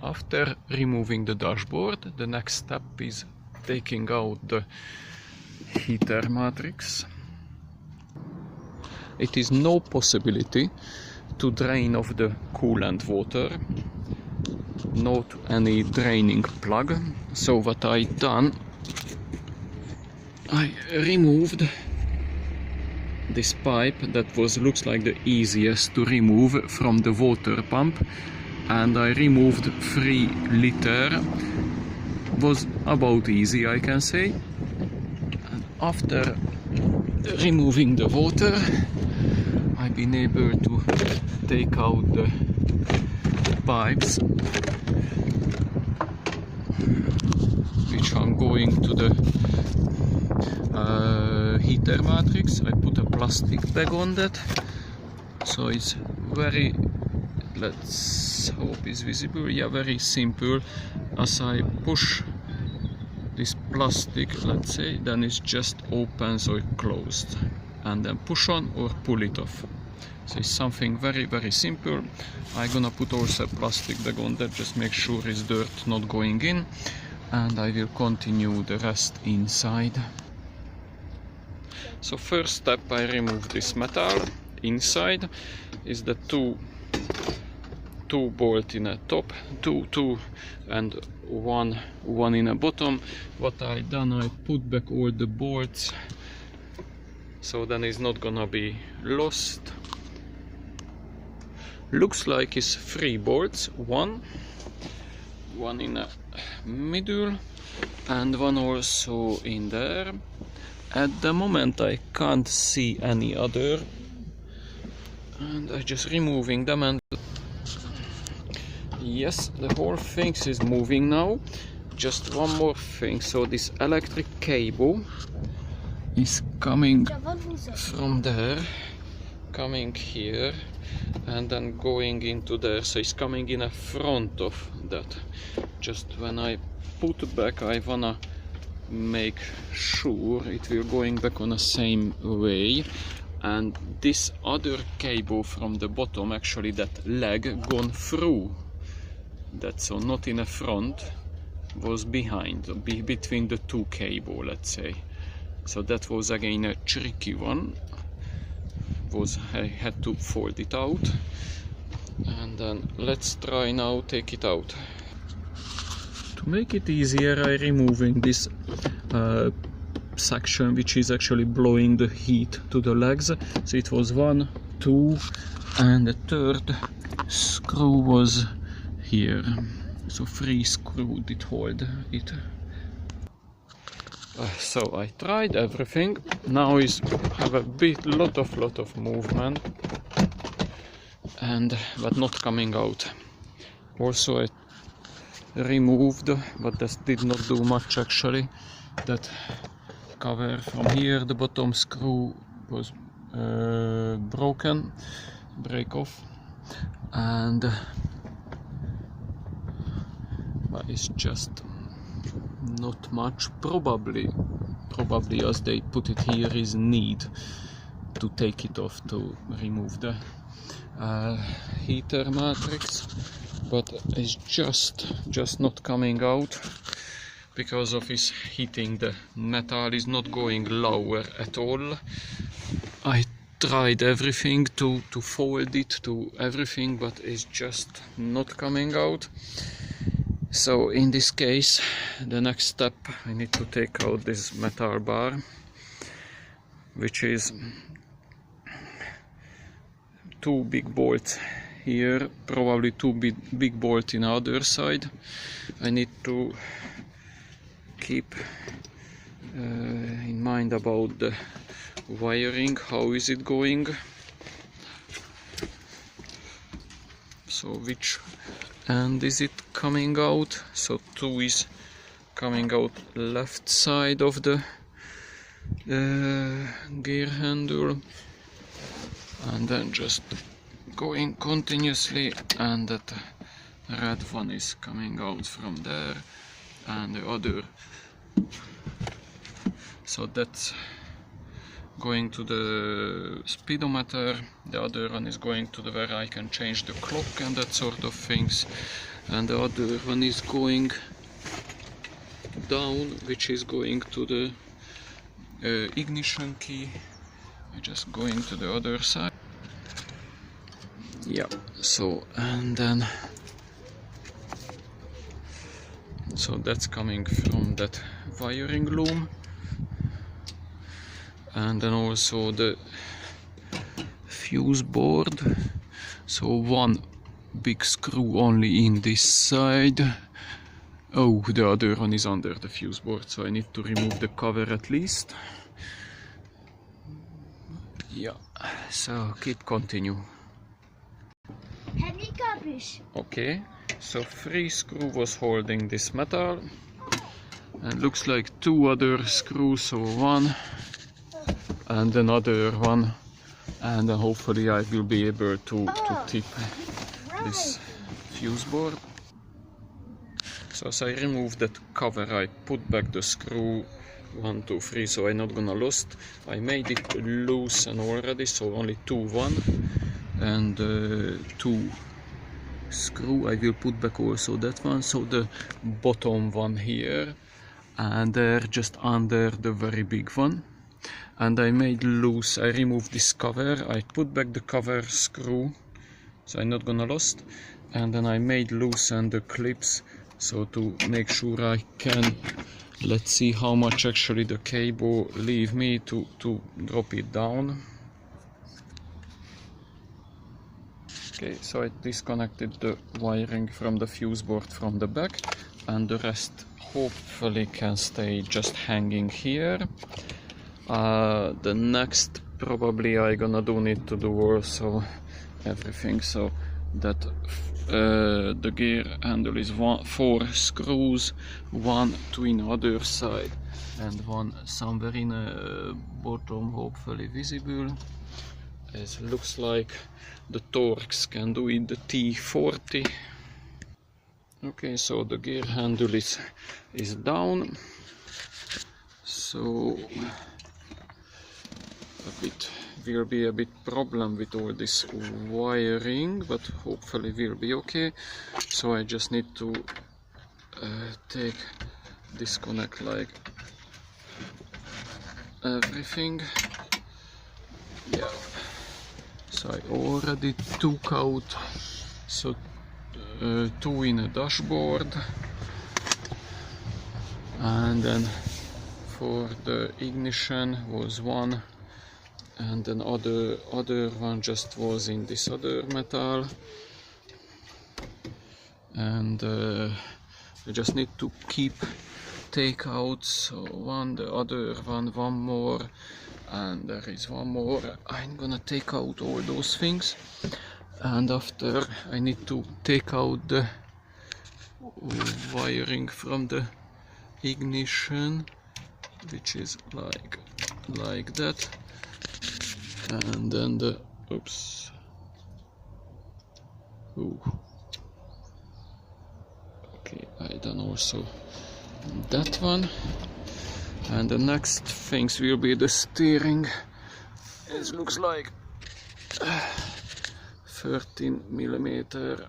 After removing the dashboard, the next step is taking out the heater matrix. It is no possibility to drain off the coolant water, not any draining plug. So what I done, I removed this pipe that looks like the easiest to remove from the water pump, and I removed 3 liter. Was about easy, I can say. And after removing the water, I've been able to take out the pipes which are going to the heater matrix. I put a plastic bag on that, so it's very, let's hope it's visible, yeah, very simple. As I push this plastic, let's say, then it's just opens or closed, and then push on or pull it off. So it's something very, very simple. I'm gonna put also a plastic bag on that, just make sure it's dirt not going in, and I will continue the rest inside. So first step, I remove this metal. Inside is the two bolt in a top, two and one in a bottom. What I done, I put back all the bolts, so then it's not gonna be lost. Looks like it's 3 bolts, one in a middle and one also in there. At the moment I can't see any other, and I just removing them, and yes, the whole thing is moving now. Just one more thing, so this electric cable is coming from there, coming here, and then going into there, so it's coming in a front of that. Just when I put back, I wanna make sure it will going back on the same way. And this other cable from the bottom, actually that leg gone through that, so not in the front, was behind, between the 2 cable, let's say. So that was again a tricky one. I had to fold it out, and then let's try now take it out. To make it easier, I removing this section which is actually blowing the heat to the legs. So it was 1, 2, and the 3rd screw was here. So 3 screws did hold it. So I tried everything. Now is have a lot of movement, but not coming out. Also I removed, but that did not do much actually, that cover from here. The bottom screw was broken, break off, and but it's just not much. Probably as they put it here is need to take it off to remove the heater matrix, but it's just not coming out because of its hitting the metal. Is not going lower at all. I tried everything to fold it to everything, but it's just not coming out. So in this case, the next step, I need to take out this metal bar, which is 2 big bolts here, probably 2 big bolts in the other side. I need to keep in mind about the wiring, how is it going, so which end is it coming out. So 2 is coming out left side of the gear handle, and then just going continuously, and that red one is coming out from there, and the other. So that's going to the speedometer, the other one is going to the where I can change the clock and that sort of things, and the other one is going down, which is going to the ignition key. I'm just going to the other side. Yeah, so and then so that's coming from that wiring loom, and then also the fuse board. So one big screw only in this side. Oh, the other one is under the fuse board, so I need to remove the cover at least. Yeah, so continue. Okay, so 3 screws was holding this metal, and looks like 2 other screws, so 1 and another one, and then hopefully I will be able to tip this fuse board. So as I remove that cover, I put back the screw 1, 2, 3, so I'm not gonna lose. I made it loosen already, so only 2, 1 and 2 screw. I will put back also that one, so the bottom one here, and they're just under the very big one. And I made loose, I removed this cover, I put back the cover screw, so I'm not gonna lose, and then I made loosen the clips, so to make sure I can, let's see how much actually the cable leave me to drop it down. Okay, so I disconnected the wiring from the fuse board from the back, and the rest hopefully can stay just hanging here. The next probably I gonna need to do also everything, so that the gear handle is 4 screws, 1 to in other side and 1 somewhere in bottom, hopefully visible. It looks like the Torx can do it, the T40. Okay, so the gear handle is down, so will be a bit problem with all this wiring, but hopefully will be okay. So I just need to disconnect like everything. Yeah, so I already took out, so 2 in a dashboard, and then for the ignition was 1, and then other one just was in this other metal, and I just need to take out, so 1, the other one more, and there is 1 more. I'm gonna take out all those things, and after I need to take out the wiring from the ignition, which is like that, and then the oops. Ooh. Okay, I done also that one, and the next things will be the steering. It looks like 13 millimeter,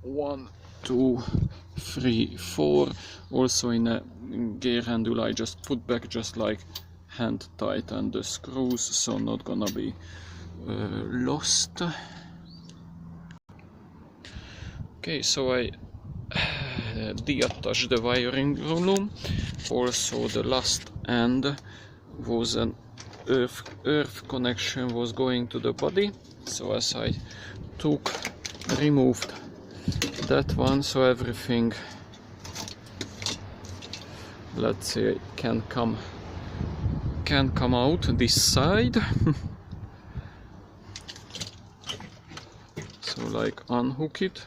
1, 2, 3, 4. Also in a gear handle I just put back just like hand tighten the screws, so not gonna be lost. Okay, so I deattached the wiring loom. Also the last end was an earth connection was going to the body, so as I removed that one, so everything, let's say, can come out this side. So like unhook it,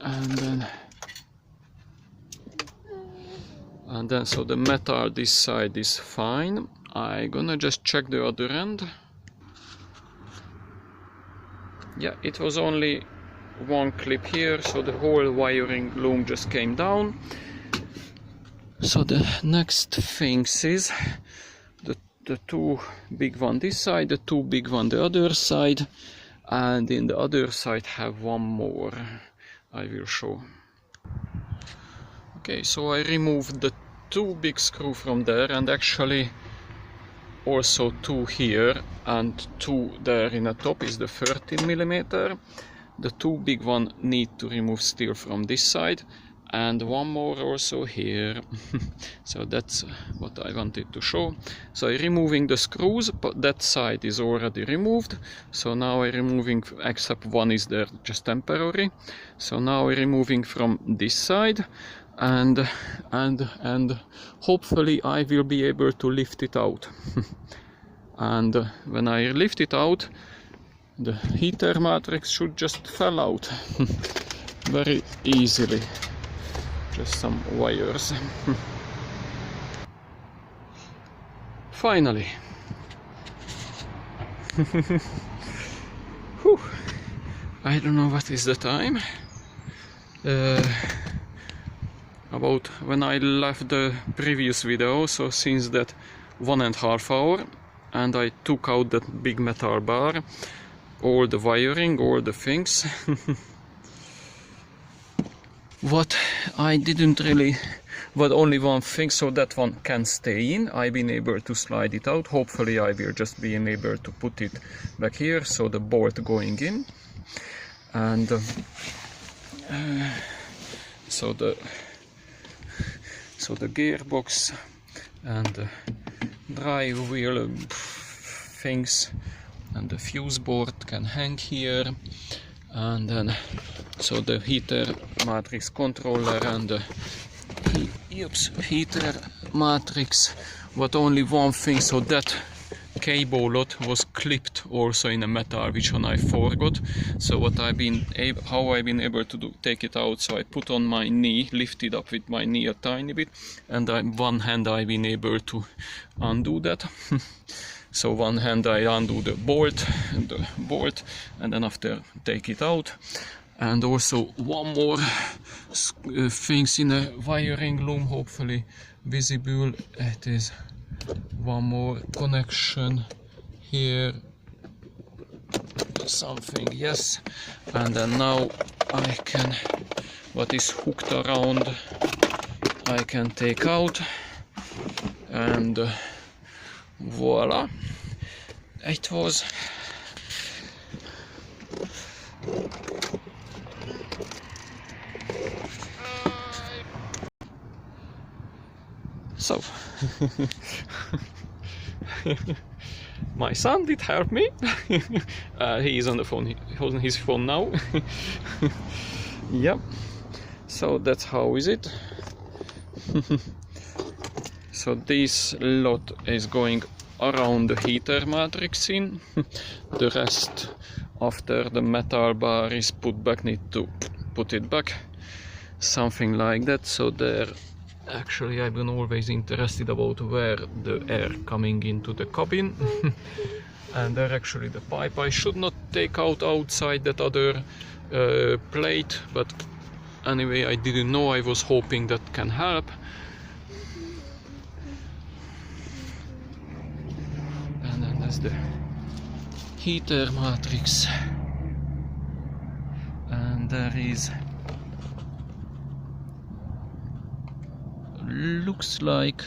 and then so the metal this side is fine. I'm gonna just check the other end. Yeah, it was only 1 clip here, so the whole wiring loom just came down. So the next thing is the the two big one this side, the two big one the other side, and in the other side have one more. I will show. Okay, so I removed the two big screw from there, and actually also two here and two there in the top is the 13mm. The two big one need to remove still from this side, and one more also here. So that's what I wanted to show. So I'm removing the screws, but that side is already removed. So now I'm removing, except one is there just temporary. So now I'm removing from this side, and hopefully I will be able to lift it out. And when I lift it out, the heater matrix should just fall out very easily. Just some wires. Finally. Whew. I don't know what is the time. About when I left the previous video, so since that 1.5 hours, and I took out that big metal bar, all the wiring, all the things. What I didn't really, but only one thing, so that one can stay in. I've been able to slide it out. Hopefully I will just be able to put it back here, so the bolt going in, and so the gearbox and the drive wheel things and the fuse board can hang here, and then so the heater matrix controller and the heater matrix, but only one thing, so that cable lot was clipped also in a metal, which one I forgot. So what how I've been able to take it out, so I put on my knee, lifted up with my knee a tiny bit, and one hand I've been able to undo that. So one hand I undo the bolt, and then after take it out. And also one more things in a wiring loom, hopefully visible. It is one more connection here, something, yes. And then now I can, what is hooked around, I can take out, and voila, it was. So my son did help me. He is on the phone. He's on his phone now. Yep. So that's how is it. So this lot is going around the heater matrix in. The rest, after the metal bar is put back, need to put it back, something like that. So there, actually I've been always interested about where the air coming into the cabin. And there actually the pipe I should not take out outside that other plate, but anyway I didn't know. I was hoping that can help. And then there's the heater matrix, and there is, looks like,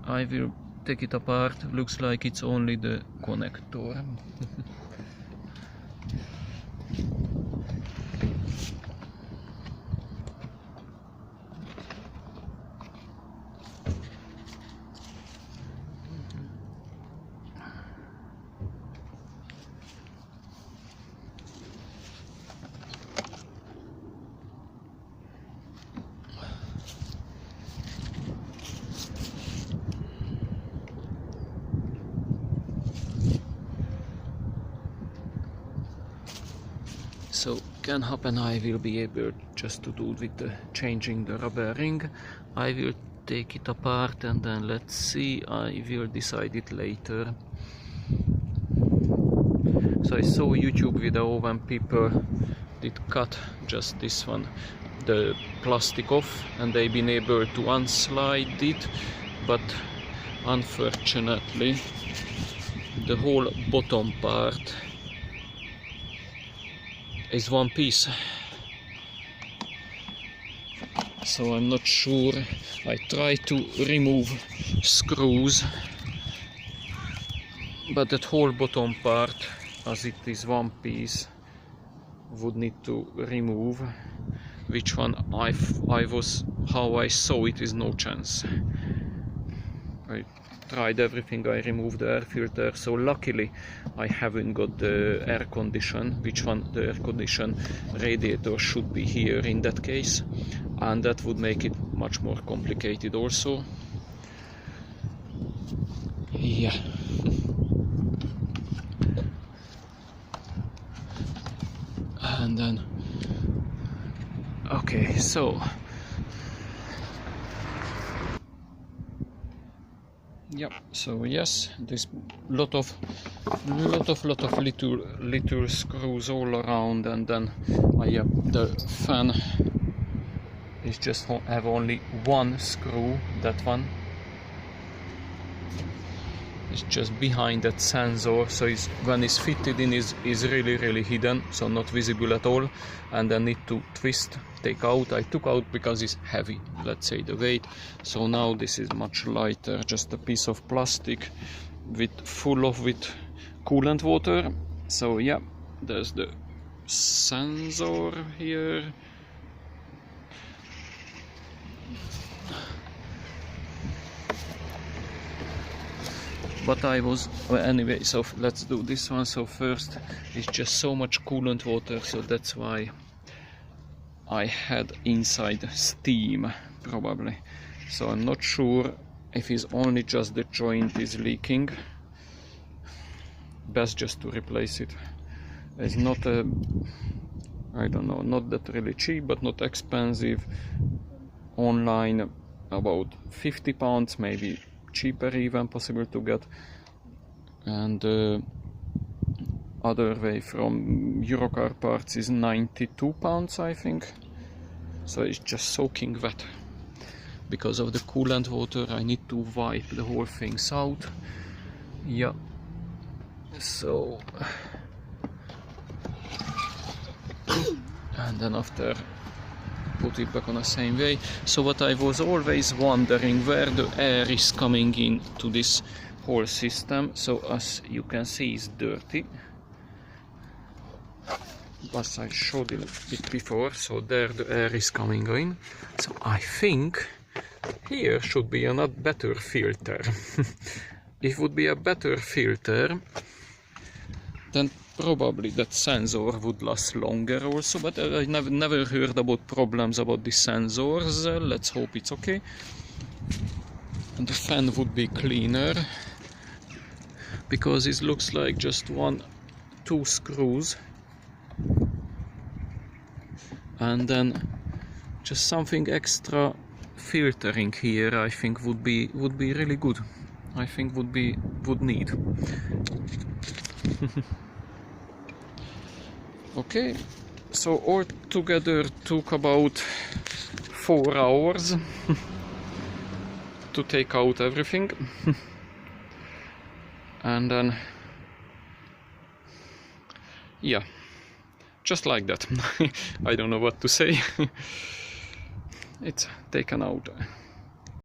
I will take it apart, looks like it's only the connector. So can happen I will be able just to do with the changing the rubber ring. I will take it apart and then let's see, I will decide it later. So I saw a YouTube video when people did cut just this one the plastic off, and they've been able to unslide it, but unfortunately the whole bottom part is one piece, so I'm not sure. I try to remove screws, but that whole bottom part, as it is one piece, would need to remove, which one how I saw it is no chance. I tried everything, I removed the air filter, so luckily I haven't got the air condition, which one the air condition radiator should be here in that case, and that would make it much more complicated also. Yeah. And then okay, so yeah, so yes, this lot of little screws all around, and then yeah, the fan is just have only one screw. That one is just behind that sensor, so it's, when it's fitted in, is really hidden, so not visible at all, and then need to twist, take out. I took out because it's heavy, let's say, the weight. So now this is much lighter, just a piece of plastic full of coolant water. So yeah, there's the sensor here. But well, anyway, so let's do this one. So first, it's just so much coolant water, so that's why I had inside steam, probably. So I'm not sure if it's only just the joint is leaking. Best just to replace it. It's not a, I don't know, not that really cheap, but not expensive. Online about £50, maybe cheaper even possible to get, and other way from Eurocar parts is £92, I think. So it's just soaking wet because of the coolant water. I need to wipe the whole things out. Yeah, so and then after put it back on the same way. So what I was always wondering, where the air is coming in to this whole system. So as you can see, it's dirty, as I showed it before. So there the air is coming in. So I think here should be a better filter. If it would be a better filter, then probably that sensor would last longer also, but I never heard about problems about the sensors. Let's hope it's okay. And the fan would be cleaner, because it looks like just two screws, and then just something extra filtering here. I think would be really good. I think would need. Okay, so all together took about 4 hours to take out everything. And then yeah, just like that. I don't know what to say. It's taken out.